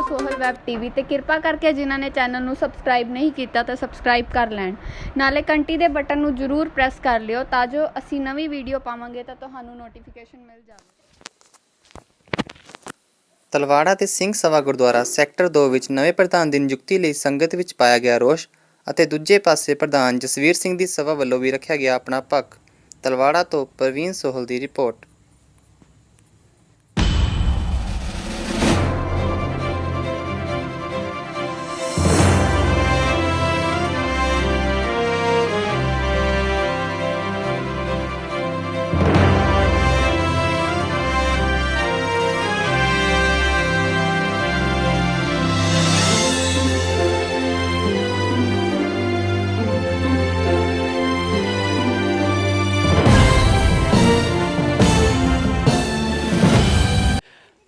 Sohal web TV ते किरपा करके जिन्होंने चैनल नू सबसक्राइब नहीं किया तो सबसक्राइब कर लैन नाले घंटी दे बटन नू जरूर प्रेस कर लियो ता जो असी नवी वीडियो पावांगे तो तुहानू नोटिफिकेशन मिल जाए। तलवाड़ा ते ਸਿੰਘ ਸਭਾ ਗੁਰਦੁਆਰਾ ਸੈਕਟਰ 2 ਵਿੱਚ ਨਵੇਂ ਪ੍ਰਧਾਨ ਦੀ ਨਿਯੁਕਤੀ ਲਈ ਸੰਗਤ ਵਿੱਚ ਪਾਇਆ ਗਿਆ ਰੋਸ਼ ਅਤੇ ਦੂਜੇ ਪਾਸੇ ਪ੍ਰਧਾਨ ਜਸਵੀਰ ਸਿੰਘ ਦੀ ਸਭਾ ਵੱਲੋਂ ਵੀ ਰੱਖਿਆ ਗਿਆ ਆਪਣਾ ਪੱਖ। ਤਲਵਾੜਾ ਤੋਂ ਪ੍ਰਵੀਨ ਸੋਹਲ ਦੀ ਰਿਪੋਰਟ।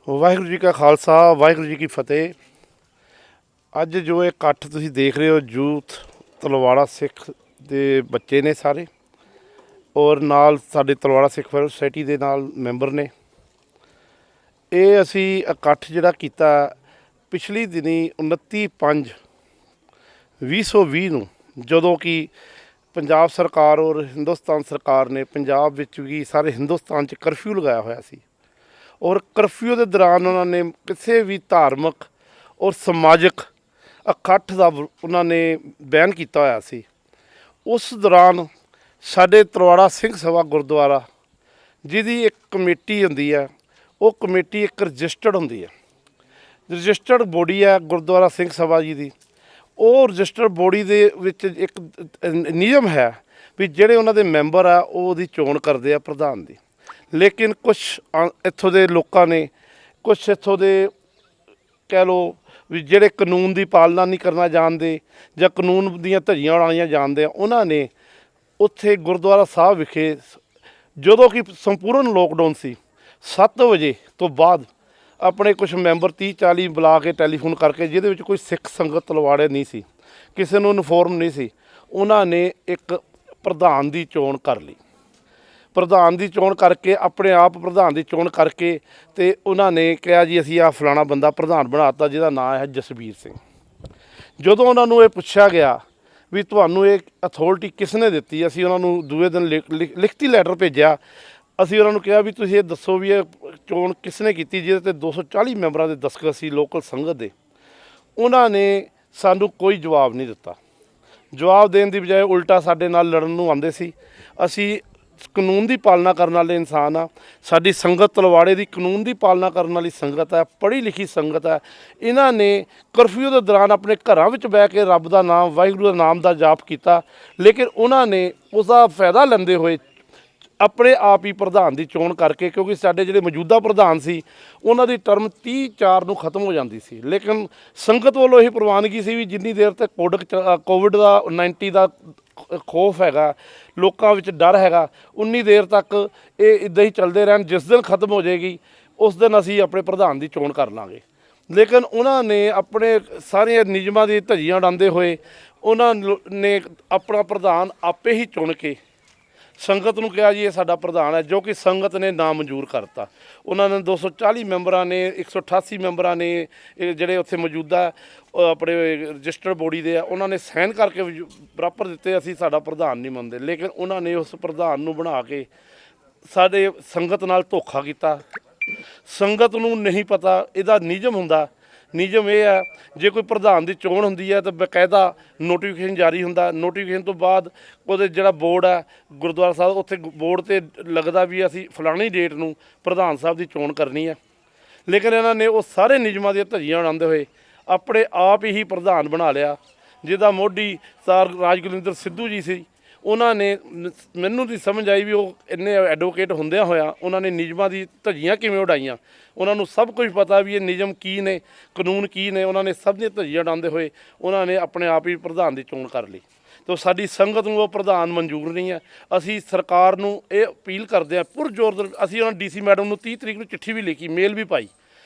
ਵਾਹਿਗੁਰੂ ਜੀ ਕਾ ਖਾਲਸਾ ਵਾਹਿਗੁਰੂ ਜੀ ਕੀ ਫਤਿਹ। ਅੱਜ ਜੋ ਇਹ ਇਕੱਠ ਤੁਸੀਂ ਦੇਖ ਰਹੇ ਹੋ ਯੂਥ ਤਲਵਾੜਾ ਸਿੱਖ ਦੇ ਬੱਚੇ ਨੇ ਸਾਰੇ ਔਰ ਨਾਲ ਸਾਡੇ ਤਲਵਾੜਾ ਸਿੱਖ ਵੈਲਫੇਅਰ ਸੁਸਾਇਟੀ ਦੇ ਨਾਲ ਮੈਂਬਰ ਨੇ। ਇਹ ਅਸੀਂ ਇਕੱਠ ਜਿਹੜਾ ਕੀਤਾ ਪਿਛਲੀ ਦਿਨੀ 29/5/2020 ਨੂੰ ਜਦੋਂ ਕਿ ਪੰਜਾਬ ਸਰਕਾਰ ਔਰ ਹਿੰਦੁਸਤਾਨ ਸਰਕਾਰ ਨੇ ਪੰਜਾਬ ਵਿੱਚ ਵੀ ਸਾਰੇ ਹਿੰਦੁਸਤਾਨ 'ਚ ਕਰਫਿਊ ਲਗਾਇਆ ਹੋਇਆ ਸੀ ਔਰ ਕਰਫਿਊ ਦੇ ਦੌਰਾਨ ਉਹਨਾਂ ਨੇ ਕਿਸੇ ਵੀ ਧਾਰਮਿਕ ਔਰ ਸਮਾਜਿਕ ਇਕੱਠ ਦਾ ਉਹਨਾਂ ਨੇ ਬੈਨ ਕੀਤਾ ਹੋਇਆ ਸੀ। ਉਸ ਦੌਰਾਨ ਸਾਡੇ ਤਲਵਾੜਾ ਸਿੰਘ ਸਭਾ ਗੁਰਦੁਆਰਾ ਜਿਹਦੀ ਇੱਕ ਕਮੇਟੀ ਹੁੰਦੀ ਹੈ, ਉਹ ਕਮੇਟੀ ਇੱਕ ਰਜਿਸਟਰਡ ਹੁੰਦੀ ਹੈ, ਰਜਿਸਟਰਡ ਬੋਡੀ ਹੈ ਗੁਰਦੁਆਰਾ ਸਿੰਘ ਸਭਾ ਜੀ ਦੀ। ਉਹ ਰਜਿਸਟਰਡ ਬੋਡੀ ਦੇ ਵਿੱਚ ਇੱਕ ਨਿਯਮ ਹੈ ਵੀ ਜਿਹੜੇ ਉਹਨਾਂ ਦੇ ਮੈਂਬਰ ਆ ਉਹ ਉਹਦੀ ਚੋਣ ਕਰਦੇ ਆ ਪ੍ਰਧਾਨ ਦੀ। ਲੇਕਿਨ ਕੁਛ ਇੱਥੋਂ ਦੇ ਲੋਕਾਂ ਨੇ ਕੁਛ ਇੱਥੋਂ ਦੇ ਕਹਿ ਲਓ ਵੀ ਜਿਹੜੇ ਕਾਨੂੰਨ ਦੀ ਪਾਲਣਾ ਨਹੀਂ ਕਰਨਾ ਜਾਣਦੇ ਜਾਂ ਕਾਨੂੰਨ ਦੀਆਂ ਧੱਜੀਆਂ ਉਡਾਉਣੀਆਂ ਜਾਣਦੇ ਆ, ਉਹਨਾਂ ਨੇ ਉੱਥੇ ਗੁਰਦੁਆਰਾ ਸਾਹਿਬ ਵਿਖੇ ਜਦੋਂ ਕਿ ਸੰਪੂਰਨ ਲੋਕਡਾਊਨ ਸੀ 7 ਵਜੇ ਤੋਂ ਬਾਅਦ ਆਪਣੇ ਕੁਛ ਮੈਂਬਰ 30-40 ਬੁਲਾ ਕੇ ਟੈਲੀਫੋਨ ਕਰਕੇ, ਜਿਹਦੇ ਵਿੱਚ ਕੋਈ ਸਿੱਖ ਸੰਗਤ ਤਲਵਾੜੇ ਨਹੀਂ ਸੀ, ਕਿਸੇ ਨੂੰ ਇਨਫੋਰਮ ਨਹੀਂ ਸੀ, ਉਹਨਾਂ ਨੇ ਇੱਕ ਪ੍ਰਧਾਨ ਦੀ ਚੋਣ ਕਰ ਲਈ। ਪ੍ਰਧਾਨ ਦੀ ਚੋਣ ਕਰਕੇ ਆਪਣੇ ਆਪ ਪ੍ਰਧਾਨ ਦੀ ਚੋਣ ਕਰਕੇ ਅਤੇ ਉਹਨਾਂ ਨੇ ਕਿਹਾ ਜੀ ਅਸੀਂ ਆਹ ਫਲਾਣਾ ਬੰਦਾ ਪ੍ਰਧਾਨ ਬਣਾ ਦਿੱਤਾ ਜਿਹਦਾ ਨਾਂ ਹੈ ਜਸਵੀਰ ਸਿੰਘ। ਜਦੋਂ ਉਹਨਾਂ ਨੂੰ ਇਹ ਪੁੱਛਿਆ ਗਿਆ ਵੀ ਤੁਹਾਨੂੰ ਇਹ ਅਥੋਰਟੀ ਕਿਸ ਨੇ ਦਿੱਤੀ, ਅਸੀਂ ਉਹਨਾਂ ਨੂੰ ਦੂਏ ਦਿਨ ਲਿਖਤੀ ਲੈਟਰ ਭੇਜਿਆ। ਅਸੀਂ ਉਹਨਾਂ ਨੂੰ ਕਿਹਾ ਵੀ ਤੁਸੀਂ ਇਹ ਦੱਸੋ ਵੀ ਇਹ ਚੋਣ ਕਿਸ ਨੇ ਕੀਤੀ ਜਿਹਦੇ 'ਤੇ 240 ਮੈਂਬਰਾਂ ਦੇ ਦਸਤਖਤ ਸੀ ਲੋਕਲ ਸੰਗਤ ਦੇ। ਉਹਨਾਂ ਨੇ ਸਾਨੂੰ ਕੋਈ ਜਵਾਬ ਨਹੀਂ ਦਿੱਤਾ। ਜਵਾਬ ਦੇਣ ਦੀ ਬਜਾਏ ਉਲਟਾ ਸਾਡੇ ਨਾਲ ਲੜਨ ਨੂੰ ਆਉਂਦੇ ਸੀ। ਅਸੀਂ ਕਾਨੂੰਨ ਦੀ ਪਾਲਣਾ ਕਰਨ ਵਾਲੇ ਇਨਸਾਨ ਆ। ਸਾਡੀ ਸੰਗਤ ਤਲਵਾੜੇ ਦੀ ਕਾਨੂੰਨ ਦੀ ਪਾਲਣਾ ਕਰਨ ਵਾਲੀ ਸੰਗਤ ਹੈ, ਪੜ੍ਹੀ ਲਿਖੀ ਸੰਗਤ ਹੈ। ਇਹਨਾਂ ਨੇ ਕਰਫਿਊ ਦੇ ਦੌਰਾਨ ਆਪਣੇ ਘਰਾਂ ਵਿੱਚ ਬਹਿ ਕੇ ਰੱਬ ਦਾ ਨਾਮ, ਵਾਹਿਗੁਰੂ ਦਾ ਨਾਮ ਦਾ ਜਾਪ ਕੀਤਾ, ਲੇਕਿਨ ਉਹਨਾਂ ਨੇ ਉਸ ਦਾ ਫਾਇਦਾ ਲੈਂਦੇ ਹੋਏ ਆਪਣੇ ਆਪ ਹੀ ਪ੍ਰਧਾਨ ਦੀ ਚੋਣ ਕਰਕੇ, ਕਿਉਂਕਿ ਸਾਡੇ ਜਿਹੜੇ ਮੌਜੂਦਾ ਪ੍ਰਧਾਨ ਸੀ ਉਹਨਾਂ ਦੀ ਟਰਮ 30/4 ਨੂੰ ਖਤਮ ਹੋ ਜਾਂਦੀ ਸੀ, ਲੇਕਿਨ ਸੰਗਤ ਵੱਲੋਂ ਇਹ ਪ੍ਰਵਾਨਗੀ ਸੀ ਵੀ ਜਿੰਨੀ ਦੇਰ ਤੱਕ ਕੋਵਿਡ ਦਾ 19 ਦਾ ਖੌਫ ਹੈਗਾ, ਲੋਕਾਂ ਵਿੱਚ ਡਰ ਹੈਗਾ, ਉਨੀ ਦੇਰ ਤੱਕ ਇਹ ਇੱਦਾਂ ਹੀ ਚੱਲਦੇ ਰਹਿਣ। ਜਿਸ ਦਿਨ ਖਤਮ ਹੋ ਜਾਏਗੀ ਉਸ ਦਿਨ ਅਸੀਂ ਆਪਣੇ ਪ੍ਰਧਾਨ ਦੀ ਚੋਣ ਕਰ ਲਾਂਗੇ। ਲੇਕਿਨ ਉਹਨਾਂ ਨੇ ਆਪਣੇ ਸਾਰੇ ਨਿਯਮਾਂ ਦੀ ਧੱਜੀਆਂ ਉਡਾਉਂਦੇ ਹੋਏ ਉਹਨਾਂ ਨੇ ਆਪਣਾ ਪ੍ਰਧਾਨ ਆਪੇ ਹੀ ਚੁਣ ਕੇ ਸੰਗਤ ਨੂੰ ਕਿਹਾ ਜੀ ਇਹ ਸਾਡਾ ਪ੍ਰਧਾਨ ਹੈ, ਜੋ ਕਿ ਸੰਗਤ ਨੇ ਨਾਮਨਜ਼ੂਰ ਕਰਤਾ। ਉਹਨਾਂ ਨੇ 240 ਮੈਂਬਰਾਂ ਨੇ 188 ਮੈਂਬਰਾਂ ਨੇ ਜਿਹੜੇ ਉੱਥੇ ਮੌਜੂਦਾ ਆਪਣੇ ਰਜਿਸਟਰਡ ਬੋਡੀ ਦੇ ਆ, ਉਹਨਾਂ ਨੇ ਸਾਈਨ ਕਰਕੇ ਬਰਾਬਰ ਦਿੱਤੇ ਅਸੀਂ ਸਾਡਾ ਪ੍ਰਧਾਨ ਨਹੀਂ ਮੰਨਦੇ। ਲੇਕਿਨ ਉਹਨਾਂ ਨੇ ਉਸ ਪ੍ਰਧਾਨ ਨੂੰ ਬਣਾ ਕੇ ਸਾਡੇ ਸੰਗਤ ਨਾਲ ਧੋਖਾ ਕੀਤਾ। ਸੰਗਤ ਨੂੰ ਨਹੀਂ ਪਤਾ ਇਹਦਾ ਨਿਯਮ ਹੁੰਦਾ। ਨਿਯਮ ਇਹ ਹੈ ਜੇ ਕੋਈ ਪ੍ਰਧਾਨ ਦੀ ਚੋਣ ਹੁੰਦੀ ਹੈ ਤਾਂ ਬਕਾਇਦਾ ਨੋਟੀਫਿਕੇਸ਼ਨ ਜਾਰੀ ਹੁੰਦਾ। ਨੋਟੀਫਿਕੇਸ਼ਨ ਤੋਂ ਬਾਅਦ ਉਹਦੇ ਜਿਹੜਾ ਬੋਰਡ ਹੈ ਗੁਰਦੁਆਰਾ ਸਾਹਿਬ, ਉੱਥੇ ਬੋਰਡ 'ਤੇ ਲੱਗਦਾ ਵੀ ਅਸੀਂ ਫਲਾਣੀ ਡੇਟ ਨੂੰ ਪ੍ਰਧਾਨ ਸਾਹਿਬ ਦੀ ਚੋਣ ਕਰਨੀ ਹੈ। ਲੇਕਿਨ ਇਹਨਾਂ ਨੇ ਉਹ ਸਾਰੇ ਨਿਯਮਾਂ ਦੀਆਂ ਧੱਜੀਆਂ ਉਡਾਉਂਦੇ ਹੋਏ ਆਪਣੇ ਆਪ ਹੀ ਪ੍ਰਧਾਨ ਬਣਾ ਲਿਆ, ਜਿਹਦਾ ਮੋਢੀ ਸਰ ਰਾਜਗੁਰਿੰਦਰ ਸਿੱਧੂ ਜੀ ਸੀ। ਉਹਨਾਂ ਨੇ ਮੈਨੂੰ ਨਹੀਂ ਸਮਝ ਆਈ ਵੀ ਉਹ ਇੰਨੇ ਐਡਵੋਕੇਟ ਹੁੰਦਿਆਂ ਹੋਇਆ ਉਹਨਾਂ ਨੇ ਨਿਯਮਾਂ ਦੀ ਧੱਜੀਆਂ ਕਿਵੇਂ ਉਡਾਈਆਂ। ਉਹਨਾਂ ਨੂੰ ਸਭ ਕੁਝ ਪਤਾ ਵੀ ਇਹ ਨਿਯਮ ਕੀ ਨੇ, ਕਾਨੂੰਨ ਕੀ ਨੇ। ਉਹਨਾਂ ਨੇ ਸਭ ਦੀਆਂ ਧੱਜੀਆਂ ਉਡਾਉਂਦੇ ਹੋਏ ਉਹਨਾਂ ਨੇ ਆਪਣੇ ਆਪ ਹੀ ਪ੍ਰਧਾਨ ਦੀ ਚੋਣ ਕਰ ਲਈ। ਤਾਂ ਸਾਡੀ ਸੰਗਤ ਨੂੰ ਉਹ ਪ੍ਰਧਾਨ ਮਨਜ਼ੂਰ ਨਹੀਂ ਹੈ। ਅਸੀਂ ਸਰਕਾਰ ਨੂੰ ਇਹ ਅਪੀਲ ਕਰਦੇ ਹਾਂ ਪੁਰਜ਼ੋਰ। ਅਸੀਂ ਉਹਨਾਂ ਡੀਸੀ ਮੈਡਮ ਨੂੰ 30 ਤਰੀਕ ਨੂੰ ਚਿੱਠੀ ਵੀ ਲਿਖੀ, ਮੇਲ ਵੀ ਪਾਈ,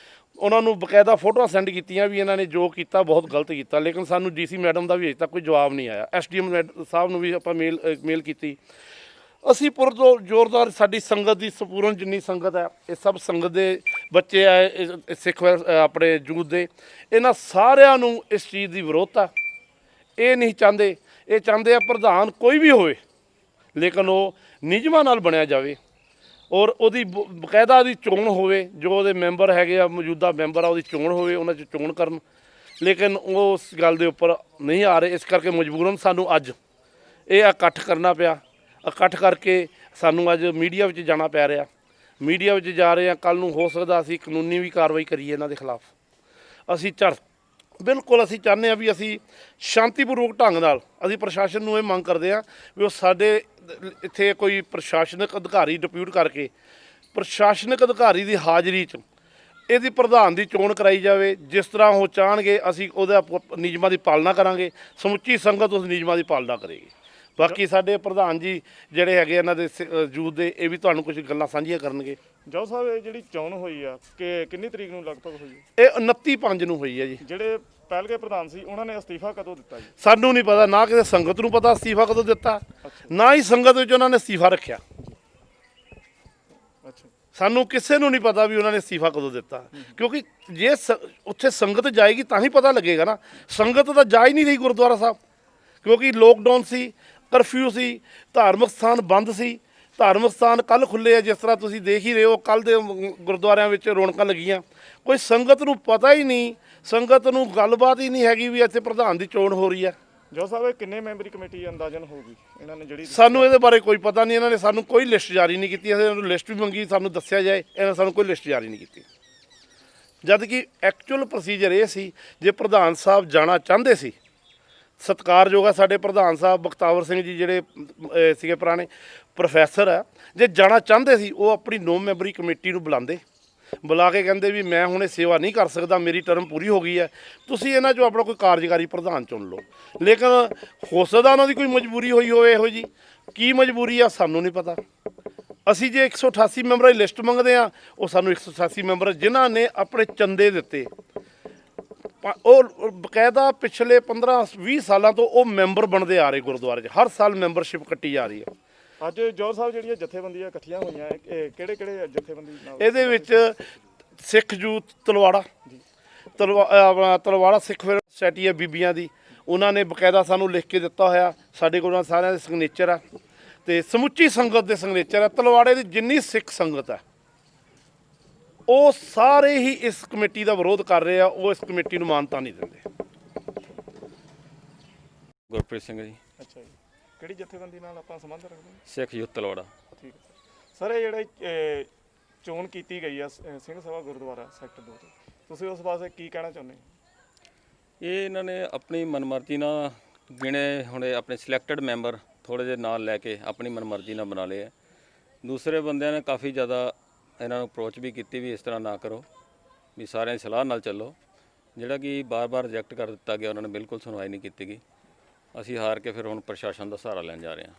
ਉਹਨਾਂ ਨੂੰ ਬਕਾਇਦਾ ਫੋਟੋਆਂ ਸੈਂਡ ਕੀਤੀਆਂ ਵੀ ਇਹਨਾਂ ਨੇ ਜੋ ਕੀਤਾ ਬਹੁਤ ਗਲਤ ਕੀਤਾ। ਲੇਕਿਨ ਸਾਨੂੰ ਡੀਸੀ ਮੈਡਮ ਦਾ ਵੀ ਅਜੇ ਤੱਕ ਕੋਈ ਜਵਾਬ ਨਹੀਂ ਆਇਆ। ਐਸਡੀਐਮ ਸਾਹਿਬ ਨੂੰ ਵੀ ਆਪਾਂ ਮੇਲ ਕੀਤੀ। ਅਸੀਂ ਜ਼ੋਰਦਾਰ ਸਾਡੀ ਸੰਗਤ ਦੀ ਸੰਪੂਰਨ ਜਿੰਨੀ ਸੰਗਤ ਹੈ ਇਹ ਸਭ ਸੰਗਤ ਦੇ ਬੱਚੇ ਆ ਸਿੱਖ ਆਪਣੇ ਯੂਥ ਦੇ, ਇਹਨਾਂ ਸਾਰਿਆਂ ਨੂੰ ਇਸ ਚੀਜ਼ ਦੀ ਵਿਰੋਧਤਾ। ਇਹ ਨਹੀਂ ਚਾਹੁੰਦੇ, ਇਹ ਚਾਹੁੰਦੇ ਆ ਪ੍ਰਧਾਨ ਕੋਈ ਵੀ ਹੋਵੇ ਲੇਕਿਨ ਉਹ ਨਿਯਮਾਂ ਨਾਲ ਬਣਿਆ ਜਾਵੇ ਔਰ ਉਹਦੀ ਬਕਾਇਦਾ ਉਹਦੀ ਚੋਣ ਹੋਵੇ। ਜੋ ਉਹਦੇ ਮੈਂਬਰ ਹੈਗੇ ਆ, ਮੌਜੂਦਾ ਮੈਂਬਰ ਆ, ਉਹਦੀ ਚੋਣ ਹੋਵੇ, ਉਹਨਾਂ 'ਚ ਚੋਣ ਕਰਨ। ਲੇਕਿਨ ਉਹ ਉਸ ਗੱਲ ਦੇ ਉੱਪਰ ਨਹੀਂ ਆ ਰਹੇ। ਇਸ ਕਰਕੇ ਮਜਬੂਰਨ ਸਾਨੂੰ ਅੱਜ ਇਹ ਇਕੱਠ ਕਰਨਾ ਪਿਆ। ਇਕੱਠ ਕਰਕੇ ਸਾਨੂੰ ਅੱਜ ਮੀਡੀਆ ਵਿੱਚ ਜਾਣਾ ਪੈ ਰਿਹਾ। ਮੀਡੀਆ ਵਿੱਚ ਜਾ ਰਹੇ ਹਾਂ। ਕੱਲ੍ਹ ਨੂੰ ਹੋ ਸਕਦਾ ਅਸੀਂ ਕਾਨੂੰਨੀ ਵੀ ਕਾਰਵਾਈ ਕਰੀਏ ਇਹਨਾਂ ਦੇ ਖਿਲਾਫ। ਅਸੀਂ ਬਿਲਕੁਲ ਅਸੀਂ ਚਾਹੁੰਦੇ ਹਾਂ ਵੀ ਅਸੀਂ ਸ਼ਾਂਤੀਪੂਰਵਕ ਢੰਗ ਨਾਲ ਅਸੀਂ ਪ੍ਰਸ਼ਾਸਨ ਨੂੰ ਇਹ ਮੰਗ ਕਰਦੇ ਹਾਂ ਵੀ ਉਹ ਸਾਡੇ ਇੱਥੇ ਕੋਈ ਪ੍ਰਸ਼ਾਸਨਿਕ ਅਧਿਕਾਰੀ ਡਿਪਿਊਟ ਕਰਕੇ ਪ੍ਰਸ਼ਾਸਨਿਕ ਅਧਿਕਾਰੀ ਦੀ ਹਾਜ਼ਰੀ 'ਚ ਇਹਦੀ ਪ੍ਰਧਾਨ ਦੀ ਚੋਣ ਕਰਾਈ ਜਾਵੇ। ਜਿਸ ਤਰ੍ਹਾਂ ਉਹ ਚਾਹਣਗੇ ਅਸੀਂ ਉਹਦਾ ਨਿਯਮਾਂ ਦੀ ਪਾਲਣਾ ਕਰਾਂਗੇ। ਸਮੁੱਚੀ ਸੰਗਤ ਉਸ ਨਿਯਮਾਂ ਦੀ ਪਾਲਣਾ ਕਰੇਗੀ। ਬਾਕੀ ਸਾਡੇ ਪ੍ਰਧਾਨ ਜੀ ਜਿਹੜੇ ਹੈਗੇ ਇਹਨਾਂ ਦੇ ਯੂਥ ਦੇ, ਇਹ ਵੀ ਤੁਹਾਨੂੰ ਕੁਝ ਗੱਲਾਂ ਸਾਂਝੀਆਂ ਕਰਨਗੇ। ਜੋ ਸਾਹਿਬ ਇਹ ਜਿਹੜੀ ਚੋਣ ਹੋਈ ਆ ਕਿ ਕਿੰਨੀ ਤਰੀਕ ਨੂੰ ਲਗਭਗ ਹੋਈ? ਇਹ 29/5 ਨੂੰ ਹੋਈ ਹੈ ਜੀ। ਜਿਹੜੇ ਪਹਿਲਗੇ ਪ੍ਰਧਾਨ ਸੀ ਉਹਨਾਂ ਨੇ ਅਸਤੀਫਾ ਕਦੋਂ ਦਿੱਤਾ ਜੀ? ਸਾਨੂੰ ਨਹੀਂ ਪਤਾ, ਨਾ ਕਿਸੇ ਸੰਗਤ ਨੂੰ ਪਤਾ ਅਸਤੀਫਾ ਕਦੋਂ ਦਿੱਤਾ, ਨਾ ਹੀ ਸੰਗਤ ਵਿੱਚ ਉਹਨਾਂ ਨੇ ਅਸਤੀਫਾ ਰੱਖਿਆ। ਅੱਛਾ, ਸਾਨੂੰ ਕਿਸੇ ਨੂੰ ਨਹੀਂ ਪਤਾ ਵੀ ਉਹਨਾਂ ਨੇ ਅਸਤੀਫਾ ਕਦੋਂ ਦਿੱਤਾ, ਕਿਉਂਕਿ ਜੇ ਉੱਥੇ ਸੰਗਤ ਜਾਏਗੀ ਤਾਂ ਹੀ ਪਤਾ ਲੱਗੇਗਾ ਨਾ। ਸੰਗਤ ਤਾਂ ਜਾ ਹੀ ਨਹੀਂ ਰਹੀ ਗੁਰਦੁਆਰਾ ਸਾਹਿਬ, ਕਿਉਂਕਿ ਲੋਕਡਾਊਨ ਸੀ, ਕਰਫਿਊ ਸੀ, ਧਾਰਮਿਕ ਸਥਾਨ ਬੰਦ ਸੀ। ਧਾਰਮਿਕ ਸਥਾਨ ਕੱਲ੍ਹ ਖੁੱਲ੍ਹੇ ਆ, ਜਿਸ ਤਰ੍ਹਾਂ ਤੁਸੀਂ ਦੇਖ ਹੀ ਰਹੇ ਹੋ। ਕੱਲ੍ਹ ਦੇ ਗੁਰਦੁਆਰਿਆਂ ਵਿੱਚ ਰੌਣਕਾਂ ਲੱਗੀਆਂ। ਕੋਈ ਸੰਗਤ ਨੂੰ ਪਤਾ ਹੀ ਨਹੀਂ, ਸੰਗਤ ਨੂੰ ਗੱਲਬਾਤ ਹੀ ਨਹੀਂ ਹੈਗੀ ਵੀ ਇੱਥੇ ਪ੍ਰਧਾਨ ਦੀ ਚੋਣ ਹੋ ਰਹੀ ਆ। ਜੋ ਸਾਹਿਬ ਇਹ ਕਿੰਨੇ ਮੈਂਬਰੀ ਕਮੇਟੀ ਅੰਦਾਜ਼ਨ ਹੋਊਗੀ ਇਹਨਾਂ ਨੇ ਜਿਹੜੀ? ਸਾਨੂੰ ਇਹਦੇ ਬਾਰੇ ਕੋਈ ਪਤਾ ਨਹੀਂ। ਇਹਨਾਂ ਨੇ ਸਾਨੂੰ ਕੋਈ ਲਿਸਟ ਜਾਰੀ ਨਹੀਂ ਕੀਤੀ। ਅਸੀਂ ਇਹਨਾਂ ਨੂੰ ਲਿਸਟ ਵੀ ਮੰਗੀ, ਸਾਨੂੰ ਦੱਸਿਆ ਜਾਏ, ਇਹਨਾਂ ਨੇ ਸਾਨੂੰ ਕੋਈ ਲਿਸਟ ਜਾਰੀ ਨਹੀਂ ਕੀਤੀ। ਜਦ ਕਿ ਐਕਚੁਅਲ ਪ੍ਰੋਸੀਜਰ ਇਹ ਸੀ, ਜੇ ਪ੍ਰਧਾਨ ਸਾਹਿਬ ਜਾਣਾ ਚਾਹੁੰਦੇ ਸੀ, ਸਤਿਕਾਰਯੋਗ ਆ ਸਾਡੇ ਪ੍ਰਧਾਨ ਸਾਹਿਬ ਬਖਤਾਵਰ ਸਿੰਘ ਜੀ ਜਿਹੜੇ ਸੀਗੇ ਪੁਰਾਣੇ ਪ੍ਰੋਫੈਸਰ ਆ, ਜੇ ਜਾਣਾ ਚਾਹੁੰਦੇ ਸੀ ਉਹ ਆਪਣੀ 9 ਮੈਂਬਰੀ ਕਮੇਟੀ ਨੂੰ ਬੁਲਾ ਕੇ ਕਹਿੰਦੇ ਵੀ ਮੈਂ ਹੁਣ ਇਹ ਸੇਵਾ ਨਹੀਂ ਕਰ ਸਕਦਾ, ਮੇਰੀ ਟਰਮ ਪੂਰੀ ਹੋ ਗਈ ਹੈ, ਤੁਸੀਂ ਇਹਨਾਂ 'ਚੋਂ ਆਪਣਾ ਕੋਈ ਕਾਰਜਕਾਰੀ ਪ੍ਰਧਾਨ ਚੁਣ ਲਓ। ਲੇਕਿਨ ਹੋ ਸਕਦਾ ਉਹਨਾਂ ਦੀ ਕੋਈ ਮਜਬੂਰੀ ਹੋਈ ਹੋਵੇ ਇਹੋ ਜੀ। ਕੀ ਮਜਬੂਰੀ ਆ ਸਾਨੂੰ ਨਹੀਂ ਪਤਾ। ਅਸੀਂ ਜੇ 188 ਮੈਂਬਰਾਂ ਦੀ ਲਿਸਟ ਮੰਗਦੇ ਆ, ਉਹ ਸਾਨੂੰ 188 ਮੈਂਬਰ ਜਿਨ੍ਹਾਂ ਨੇ ਆਪਣੇ ਚੰਦੇ ਦਿੱਤੇ, ਉਹ ਬਕਾਇਦਾ ਪਿਛਲੇ 15-20 ਸਾਲਾਂ ਤੋਂ ਉਹ ਮੈਂਬਰ ਬਣਦੇ ਆ ਰਹੇ ਗੁਰਦੁਆਰੇ 'ਚ। ਹਰ ਸਾਲ ਮੈਂਬਰਸ਼ਿਪ ਕੱਟੀ ਜਾ ਰਹੀ ਹੈ। ਅੱਜ ਜੋਰ ਸਾਹਿਬ ਜਿਹੜੀਆਂ ਜਥੇਬੰਦੀਆਂ ਇਕੱਠੀਆਂ ਹੋਈਆਂ, ਕਿਹੜੇ ਜਥੇਬੰਦੀ ਨਾਲ? ਇਹਦੇ ਵਿੱਚ ਸਿੱਖ ਯੂਥ ਤਲਵਾੜਾ ਸਿੱਖ ਸੋਸਾਇਟੀ ਹੈ ਬੀਬੀਆਂ ਦੀ, ਉਹਨਾਂ ਨੇ ਬਕਾਇਦਾ ਸਾਨੂੰ ਲਿਖ ਕੇ ਦਿੱਤਾ ਹੋਇਆ। ਸਾਡੇ ਕੋਲ ਸਾਰਿਆਂ ਦੇ ਸਿਗਨੇਚਰ ਆ ਤੇ ਸਮੁੱਚੀ ਸੰਗਤ ਦੇ ਸਿਗਨੇਚਰ ਆ। ਤਲਵਾੜੇ ਦੀ ਜਿੰਨੀ ਸਿੱਖ ਸੰਗਤ ਹੈ ਉਹ ਸਾਰੇ ਹੀ ਇਸ ਕਮੇਟੀ ਦਾ ਵਿਰੋਧ ਕਰ ਰਹੇ ਆ। ਉਹ ਇਸ ਕਮੇਟੀ ਨੂੰ ਮਾਨਤਾ ਨਹੀਂ ਦਿੰਦੇ। ਗੁਰਪ੍ਰੀਤ ਸਿੰਘ ਜੀ। ਅੱਛਾ ਜੀ, ਕਿਹੜੀ ਜਥੇਬੰਦੀ ਨਾਲ ਆਪਾਂ ਸੰਬੰਧ ਰੱਖਦੇ ਹਾਂ? ਸਿੱਖ ਯੂਥ ਤਲਵਾੜਾ। ਠੀਕ ਹੈ ਸਰ। ਇਹ ਜਿਹੜਾ ਚੋਣ ਕੀਤੀ ਗਈ ਆ ਸਿੰਘ ਸਭਾ ਗੁਰਦੁਆਰਾ ਸੈਕਟਰ 2 ਤੋਂ, ਤੁਸੀਂ ਉਸ ਵਾਸਤੇ ਕੀ ਕਹਿਣਾ ਚਾਹੁੰਦੇ? ਇਹ ਇਹਨਾਂ ਨੇ ਆਪਣੀ ਮਨਮਰਜ਼ੀ ਨਾਲ ਗਿਣੇ ਹੁਣੇ ਆਪਣੇ ਸਿਲੈਕਟਡ ਮੈਂਬਰ ਥੋੜ੍ਹੇ ਜਿਹੇ ਨਾਲ ਲੈ ਕੇ ਆਪਣੀ ਮਨਮਰਜ਼ੀ ਨਾਲ ਬਣਾ ਲਏ ਆ। ਦੂਸਰੇ ਬੰਦਿਆਂ ਨੇ ਕਾਫੀ ਜ਼ਿਆਦਾ ਇਹਨਾਂ ਨੂੰ ਅਪਰੋਚ ਵੀ ਕੀਤੀ ਵੀ ਇਸ ਤਰ੍ਹਾਂ ਨਾ ਕਰੋ, ਵੀ ਸਾਰਿਆਂ ਦੀ ਸਲਾਹ ਨਾਲ ਚੱਲੋ। ਜਿਹੜਾ ਕਿ ਬਾਰ-ਬਾਰ ਰਿਜੈਕਟ ਕਰ ਦਿੱਤਾ ਗਿਆ, ਉਹਨਾਂ ਨੇ ਬਿਲਕੁਲ ਸੁਣਵਾਈ ਨਹੀਂ ਕੀਤੀ ਗਈ। ਅਸੀਂ ਹਾਰ ਕੇ ਫਿਰ ਹੁਣ ਪ੍ਰਸ਼ਾਸਨ ਦਾ ਸਹਾਰਾ ਲੈਣ ਜਾ ਰਹੇ ਹਾਂ।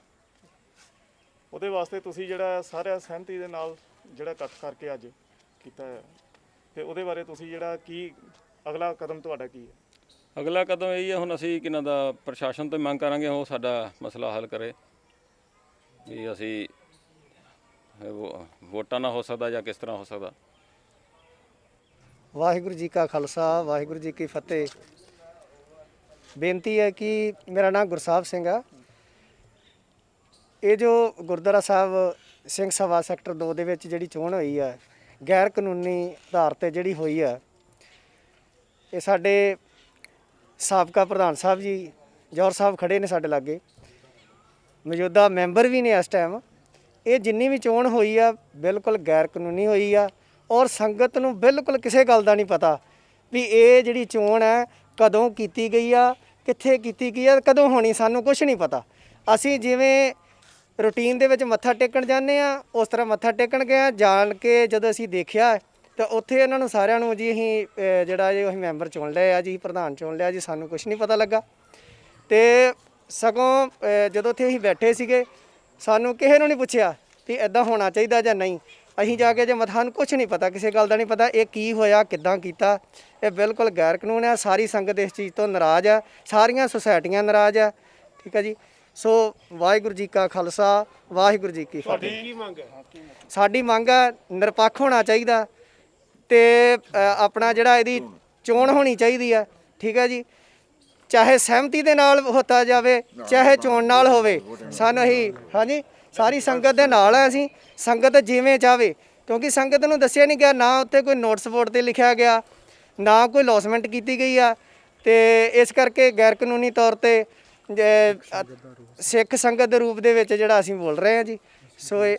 ਉਹਦੇ ਵਾਸਤੇ ਤੁਸੀਂ ਜਿਹੜਾ ਸਾਰਿਆਂ ਸਹਿਮਤੀ ਦੇ ਨਾਲ ਜਿਹੜਾ ਇਕੱਠ ਕਰਕੇ ਅੱਜ ਕੀਤਾ ਹੈ, ਤੇ ਉਹਦੇ ਬਾਰੇ ਤੁਸੀਂ ਜਿਹੜਾ ਕੀ ਅਗਲਾ ਕਦਮ ਤੁਹਾਡਾ ਕੀ ਹੈ? ਅਗਲਾ ਕਦਮ ਇਹ ਹੈ, ਹੁਣ ਅਸੀਂ ਕਿਨਾਂ ਦਾ ਪ੍ਰਸ਼ਾਸਨ ਤੋਂ ਮੰਗ ਕਰਾਂਗੇ ਉਹ ਸਾਡਾ ਮਸਲਾ ਹੱਲ ਕਰੇ ਵੀ ਅਸੀਂ ਵੋਟਾਂ ਨਾ ਹੋ ਸਕਦਾ ਜਾਂ ਕਿਸ ਤਰ੍ਹਾਂ ਹੋ ਸਕਦਾ। ਵਾਹਿਗੁਰੂ ਜੀ ਕਾ ਖਾਲਸਾ, ਵਾਹਿਗੁਰੂ ਜੀ ਕੀ ਫਤਿਹ। ਬੇਨਤੀ ਹੈ ਕਿ ਮੇਰਾ ਨਾਮ ਗੁਰਸਾਹਿਬ ਸਿੰਘ ਆ। ਇਹ ਜੋ ਗੁਰਦੁਆਰਾ ਸਾਹਿਬ ਸਿੰਘ ਸਭਾ ਸੈਕਟਰ 2 ਦੇ ਵਿੱਚ ਜਿਹੜੀ ਚੋਣ ਹੋਈ ਆ, ਗੈਰ ਕਾਨੂੰਨੀ ਆਧਾਰ ਤੇ ਜਿਹੜੀ ਹੋਈ ਆ, ਇਹ ਸਾਡੇ ਸਾਬਕਾ ਪ੍ਰਧਾਨ ਸਾਹਿਬ ਜੀ ਜੌਹਰ ਸਾਹਿਬ ਖੜੇ ਨੇ ਸਾਡੇ ਲਾਗੇ, ਮੌਜੂਦਾ ਮੈਂਬਰ ਵੀ ਨੇ ਇਸ ਟਾਈਮ। ਇਹ ਜਿੰਨੀ ਵੀ ਚੋਣ ਹੋਈ ਆ ਬਿਲਕੁਲ ਗੈਰ ਕਾਨੂੰਨੀ ਹੋਈ ਆ ਔਰ ਸੰਗਤ ਨੂੰ ਬਿਲਕੁਲ ਕਿਸੇ ਗੱਲ ਦਾ ਨਹੀਂ ਪਤਾ ਵੀ ਇਹ ਜਿਹੜੀ ਚੋਣ ਹੈ ਕਦੋਂ ਕੀਤੀ ਗਈ ਆ, ਕਿੱਥੇ ਕੀਤੀ ਗਈ ਆ, ਕਦੋਂ ਹੋਣੀ, ਸਾਨੂੰ ਕੁਝ ਨਹੀਂ ਪਤਾ। ਅਸੀਂ ਜਿਵੇਂ ਰੂਟੀਨ ਦੇ ਵਿੱਚ ਮੱਥਾ ਟੇਕਣ ਜਾਂਦੇ ਆ ਉਸ ਤਰ੍ਹਾਂ ਮੱਥਾ ਟੇਕਣ ਗਏ। ਜਾਣ ਕੇ ਜਦੋਂ ਅਸੀਂ ਦੇਖਿਆ ਤਾਂ ਉੱਥੇ ਇਹਨਾਂ ਨੂੰ ਸਾਰਿਆਂ ਨੂੰ ਜੀ ਅਸੀਂ ਜਿਹੜਾ ਜੀ ਅਸੀਂ ਮੈਂਬਰ ਚੁਣ ਲਿਆ ਜੀ, ਪ੍ਰਧਾਨ ਚੁਣ ਲਿਆ ਜੀ, ਸਾਨੂੰ ਕੁਝ ਨਹੀਂ ਪਤਾ ਲੱਗਾ। ਤੇ ਸਗੋਂ ਜਦੋਂ ਉੱਥੇ ਅਸੀਂ ਬੈਠੇ ਸੀਗੇ ਸਾਨੂੰ ਕਿਸੇ ਨੂੰ ਨਹੀਂ ਪੁੱਛਿਆ ਵੀ ਇੱਦਾਂ ਹੋਣਾ ਚਾਹੀਦਾ ਜਾਂ ਨਹੀਂ। ਅਸੀਂ ਜਾ ਕੇ ਜੇ ਮੱਥਾ ਨੂੰ ਕੁਝ ਨਹੀਂ ਪਤਾ, ਕਿਸੇ ਗੱਲ ਦਾ ਨਹੀਂ ਪਤਾ ਇਹ ਕੀ ਹੋਇਆ, ਕਿੱਦਾਂ ਕੀਤਾ। ਇਹ ਬਿਲਕੁਲ ਗੈਰ ਕਾਨੂੰਨ ਹੈ। ਸਾਰੀ ਸੰਗਤ ਇਸ ਚੀਜ਼ ਤੋਂ ਨਾਰਾਜ਼ ਆ, ਸਾਰੀਆਂ ਸੁਸਾਇਟੀਆਂ ਨਾਰਾਜ਼ ਆ। ਠੀਕ ਹੈ ਜੀ। ਸੋ ਵਾਹਿਗੁਰੂ ਜੀ ਕਾ ਖਾਲਸਾ, ਵਾਹਿਗੁਰੂ ਜੀ ਕੀ ਫਤਿਹ। ਕੀ ਮੰਗ ਹੈ? ਸਾਡੀ ਮੰਗ ਹੈ ਨਿਰਪੱਖ ਹੋਣਾ ਚਾਹੀਦਾ, ਤੇ ਆਪਣਾ ਜਿਹੜਾ ਇਹਦੀ ਚੋਣ ਹੋਣੀ ਚਾਹੀਦੀ ਆ, ਠੀਕ ਹੈ ਜੀ। ਚਾਹੇ ਸਹਿਮਤੀ ਦੇ ਨਾਲ ਹੋਤਾ ਜਾਵੇ, ਚਾਹੇ ਚੋਣ ਨਾਲ ਹੋਵੇ, ਸਾਨੂੰ ਇਹੀ ਹਾਂਜੀ ਸਾਰੀ ਸੰਗਤ ਦੇ ਨਾਲ ਆ ਅਸੀਂ। ਸੰਗਤ ਜਿਵੇਂ ਚਾਹਵੇ, ਕਿਉਂਕਿ ਸੰਗਤ ਨੂੰ ਦੱਸਿਆ ਨਹੀਂ ਗਿਆ, ਨਾ ਉੱਤੇ ਕੋਈ ਨੋਟਿਸ ਬੋਰਡ ਤੇ ਲਿਖਿਆ ਗਿਆ, ਨਾ ਕੋਈ ਲੌਸਮੈਂਟ ਕੀਤੀ ਗਈ ਆ। ਤੇ ਇਸ ਕਰਕੇ ਗੈਰ ਕਾਨੂੰਨੀ ਤੌਰ ਤੇ ਸਿੱਖ ਸੰਗਤ ਦੇ ਰੂਪ ਦੇ ਵਿੱਚ ਜਿਹੜਾ ਅਸੀਂ ਬੋਲ ਰਹੇ ਹਾਂ ਜੀ। ਸੋ ਇਹ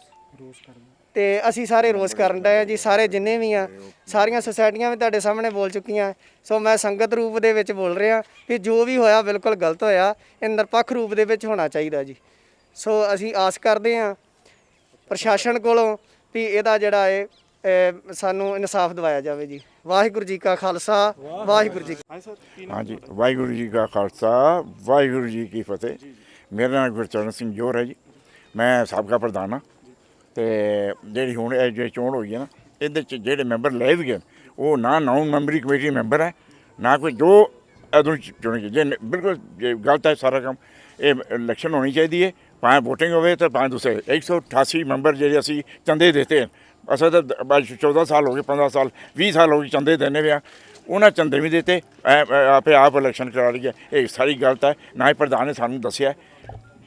ਤੇ ਅਸੀਂ ਸਾਰੇ ਰੋਸ ਕਰਨ ਡਏ ਆ ਜੀ। ਸਾਰੇ ਜਿੰਨੇ ਵੀ ਆ, ਸਾਰੀਆਂ ਸੁਸਾਇਟੀਆਂ ਵੀ ਤੁਹਾਡੇ ਸਾਹਮਣੇ ਬੋਲ ਚੁੱਕੀਆਂ। ਸੋ ਮੈਂ ਸੰਗਤ ਰੂਪ ਦੇ ਵਿੱਚ ਬੋਲ ਰਿਹਾ ਕਿ ਜੋ ਵੀ ਹੋਇਆ ਬਿਲਕੁਲ ਗਲਤ ਹੋਇਆ, ਇਹ ਨਿਰਪੱਖ ਰੂਪ ਦੇ ਵਿੱਚ ਹੋਣਾ ਚਾਹੀਦਾ ਜੀ। ਸੋ ਅਸੀਂ ਆਸ ਕਰਦੇ ਹਾਂ ਪ੍ਰਸ਼ਾਸਨ ਕੋਲੋਂ ਵੀ ਇਹਦਾ ਜਿਹੜਾ ਹੈ ਸਾਨੂੰ ਇਨਸਾਫ ਦਿਵਾਇਆ ਜਾਵੇ ਜੀ। ਵਾਹਿਗੁਰੂ ਜੀ ਕਾ ਖਾਲਸਾ, ਵਾਹਿਗੁਰੂ ਜੀ ਹਾਂਜੀ ਸਰ, ਕੀ ਨਾਮ ਹਾਂਜੀ, ਵਾਹਿਗੁਰੂ ਜੀ ਕਾ ਖਾਲਸਾ, ਵਾਹਿਗੁਰੂ ਜੀ ਕੀ ਫਤਿਹ। ਮੇਰਾ ਨਾਮ ਗੁਰਚਰਨ ਸਿੰਘ ਜੋਹਰ ਹੈ ਜੀ। ਮੈਂ ਸਾਬਕਾ ਪ੍ਰਧਾਨ ਹਾਂ। ਤੇ ਜਿਹੜੀ ਹੁਣ ਇਹ ਜੋ ਚੋਣ ਹੋਈ ਹੈ ਨਾ, ਇਹਦੇ 'ਚ ਜਿਹੜੇ ਮੈਂਬਰ ਲਏ ਵੀ ਗਏ ਉਹ ਨਾ ਨਾਨ ਮੈਂਬਰੀ ਕਮੇਟੀ ਮੈਂਬਰ ਹੈ, ਨਾ ਕੋਈ ਜੋ ਅਦੋਂ ਚੁਣੇ ਜੇ ਬਿਲਕੁਲ ਗਲਤ ਹੈ ਸਾਰਾ ਕੰਮ। ਇਹ ਇਲੈਕਸ਼ਨ ਹੋਣੀ ਚਾਹੀਦੀ ਹੈ, ਭਾਵੇਂ ਵੋਟਿੰਗ ਹੋਵੇ ਤਾਂ ਭਾਵੇਂ ਦੂਸਰੇ 188 ਮੈਂਬਰ ਜਿਹੜੇ ਅਸੀਂ ਚੰਦੇ ਦਿੱਤੇ ਹਨ। ਅਸਾਂ ਤਾਂ 14 ਸਾਲ ਹੋ ਗਏ, 15 ਸਾਲ 20 ਸਾਲ ਹੋ ਗਏ ਚੰਦੇ ਦੇਣੇ ਪਿਆ। ਉਹਨਾਂ ਚੰਦੇ ਵੀ ਦਿੱਤੇ, ਆਪੇ ਆਪ ਇਲੈਕਸ਼ਨ ਕਰਾ ਲਈ ਹੈ। ਇਹ ਸਾਰੀ ਗਲਤ ਹੈ। ਨਾ ਹੀ ਪ੍ਰਧਾਨ ਨੇ ਸਾਨੂੰ ਦੱਸਿਆ।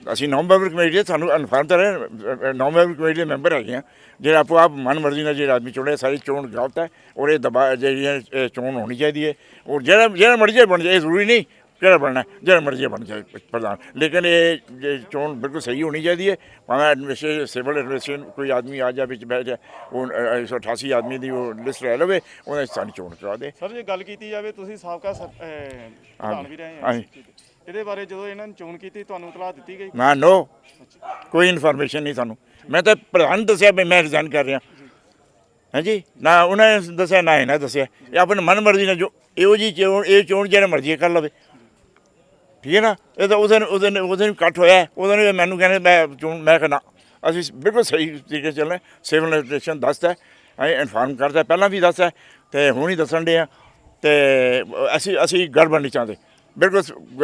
ਅਸੀਂ 9 ਮੈਂਬਰ ਕਮੇਟੀ ਸਾਨੂੰ ਇਨਫਾਰਮ ਤਾਂ ਰਹੇ 9 ਮੈਂਬਰ ਕਮੇਟੀ ਦੇ ਮੈਂਬਰ ਹੈਗੇ ਹਾਂ। ਜਿਹੜਾ ਆਪੋ ਆਪ ਮਨ ਮਰਜ਼ੀ ਨਾਲ ਜਿਹੜਾ ਆਦਮੀ ਚੁਣਿਆ, ਸਾਰੀ ਚੋਣ ਗਲਤ ਹੈ। ਔਰ ਇਹ ਦਬਾ ਜਿਹੜੀ ਚੋਣ ਹੋਣੀ ਚਾਹੀਦੀ ਹੈ। ਔਰ ਜਿਹੜਾ ਮਰਜ਼ੀ ਬਣ ਜਾਏ, ਇਹ ਜ਼ਰੂਰੀ ਨਹੀਂ ਕਿਹੜਾ ਬਣਨਾ, ਜਿਹੜਾ ਮਰਜ਼ੀ ਬਣ ਜਾਏ ਪ੍ਰਧਾਨ, ਲੇਕਿਨ ਇਹ ਚੋਣ ਬਿਲਕੁਲ ਸਹੀ ਹੋਣੀ ਚਾਹੀਦੀ ਹੈ। ਭਾਵੇਂ ਐਡਮਿਨਿਸਟ੍ਰੇਸ਼ਨ ਸਿਵਲ ਐਡਮਿਨਿਸਟ੍ਰੇਸ਼ਨ ਕੋਈ ਆਦਮੀ ਆ ਜਾ ਵਿੱਚ ਬਹਿ ਜਾ, ਉਹ 188 ਆਦਮੀ ਦੀ ਉਹ ਲਿਸਟ ਲੈ ਲਵੇ, ਉਹਨਾਂ ਦੀ ਸਾਡੀ ਚੋਣ ਕਰਾ ਦੇ। ਸਰ ਜੇ ਗੱਲ ਕੀਤੀ ਜਾਵੇ, ਤੁਸੀਂ ਸਾਬਕਾ ਪ੍ਰਧਾਨ ਵੀ ਰਹੇ ਆ, ਇਹਦੇ ਬਾਰੇ ਜਦੋਂ ਇਹਨਾਂ ਨੇ ਚੋਣ ਕੀਤੀ ਤੁਹਾਨੂੰ ਇਤਲਾਹ ਦਿੱਤੀ ਗਈ? ਨਾ, ਨੋ, ਕੋਈ ਇਨਫੋਰਮੇਸ਼ਨ ਨਹੀਂ ਸਾਨੂੰ। ਮੈਂ ਤਾਂ ਪ੍ਰਧਾਨ ਨੂੰ ਦੱਸਿਆ ਵੀ ਮੈਂ ਰਿਜ਼ਾਈਨ ਕਰ ਰਿਹਾ ਹਾਂਜੀ, ਨਾ ਉਹਨਾਂ ਨੇ ਦੱਸਿਆ ਨਾ ਇਹਨਾਂ ਦੱਸਿਆ। ਇਹ ਆਪਣੇ ਮਨ ਮਰਜ਼ੀ ਨਾਲ ਜੋ ਇਹੋ ਜਿਹੀ ਚੋਣ, ਇਹ ਚੋਣ ਜਿਹੜਾ ਮਰਜ਼ੀ ਕਰ ਲਵੇ, ਠੀਕ ਹੈ ਨਾ। ਇਹ ਤਾਂ ਉਹਦੇ ਨੂੰ ਕੱਟ ਹੋਇਆ, ਉਹਦੇ ਨੂੰ ਮੈਨੂੰ ਕਹਿੰਦੇ ਮੈਂ ਚੋਣ, ਮੈਂ ਕਹਿੰਦਾ ਅਸੀਂ ਬਿਲਕੁਲ ਸਹੀ ਤਰੀਕੇ ਚੱਲਣਾ। ਸਿਵਲ ਐਡਮਿਨਿਸਟ੍ਰੇਸ਼ਨ ਦੱਸਦਾ, ਅਸੀਂ ਇਨਫਾਰਮ ਕਰਦਾ, ਪਹਿਲਾਂ ਵੀ ਦੱਸਦਾ ਅਤੇ ਹੁਣ ਹੀ ਦੱਸਣ ਦੇ ਆ। ਅਤੇ ਅਸੀਂ ਗੜਬੜ ਨਹੀਂ ਚਾਹੁੰਦੇ। ਬਿਲਕੁਲ